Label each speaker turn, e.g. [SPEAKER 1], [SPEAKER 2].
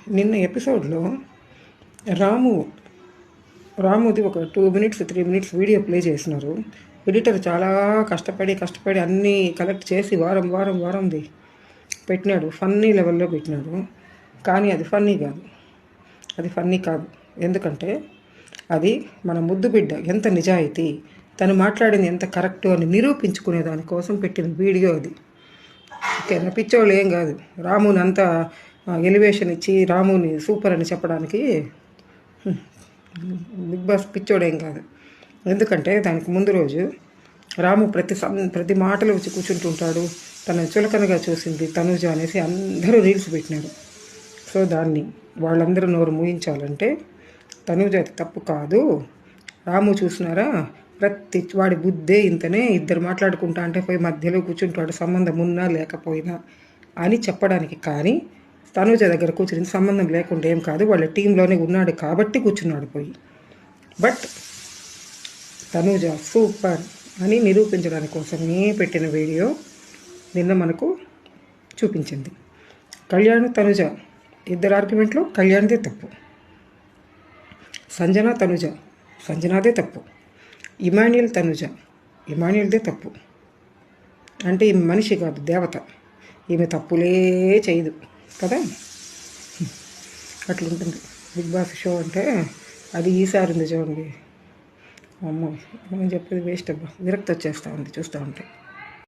[SPEAKER 1] నిన్న ఎపిసోడ్లో రాము రాముది ఒక 2 minutes 3 minutes వీడియో ప్లే చేసినారు. ఎడిటర్ చాలా కష్టపడి అన్నీ కలెక్ట్ చేసి వారంది పెట్టినాడు. ఫన్నీ లెవెల్లో పెట్టినాడు. కానీ అది ఫన్నీ కాదు. ఎందుకంటే అది మన ముద్దు బిడ్డ ఎంత నిజాయితీ, తను మాట్లాడింది ఎంత కరెక్టు అని నిరూపించుకునే దానికోసం పెట్టిన వీడియో అది. ఓకేనా? పిచ్చోళ్ళు ఏం కాదు. రాముని అంత ఎలివేషన్ ఇచ్చి రాముని సూపర్ అని చెప్పడానికి బిగ్ బాస్ పిచ్చోడేం కాదు. ఎందుకంటే దానికి ముందు రోజు రాము ప్రతి మాటలు వచ్చి కూర్చుంటుంటాడు. తనని చులకనగా చూసింది తనుజ అనేసి అందరూ రీల్స్ పెట్టినారు. సో దాన్ని వాళ్ళందరూ నోరు మూయించాలంటే తనుజ తప్పు కాదు. రాము చూసినారా, ప్రతి వాడి బుద్ధే ఇంతనే, ఇద్దరు మాట్లాడుకుంటా అంటే పోయి మధ్యలో కూర్చుంటాడు, సంబంధం ఉన్నా లేకపోయినా అని చెప్పడానికి. కానీ తనుజ దగ్గర కూర్చుని సంబంధం లేకుండా ఏం కాదు, వాళ్ళ టీంలోనే ఉన్నాడు కాబట్టి కూర్చున్నాడు పోయి. బట్ తనుజ సూపర్ అని నిరూపించడానికి కోసమే పెట్టిన వీడియో నిన్న మనకు చూపించింది. కళ్యాణ్ తనుజ ఇద్దరు ఆర్గ్యుమెంట్లో కళ్యాణ్దే తప్పు, సంజనాదే తప్పు, ఇమాన్యుయల్ ఇమాన్యుయల్దే తప్పు. అంటే ఈమె మనిషి కాదు, దేవత. ఈమె తప్పులే చేయదు కదా. అట్లుంటుంది బిగ్ బాస్ షో అంటే. అది ఈసారి ఉంది చూడండి, అమ్మో నేను చెప్పేది వేస్ట్ అబ్బా, విరక్తి వచ్చేస్తూ ఉంది చూస్తూ ఉంటే.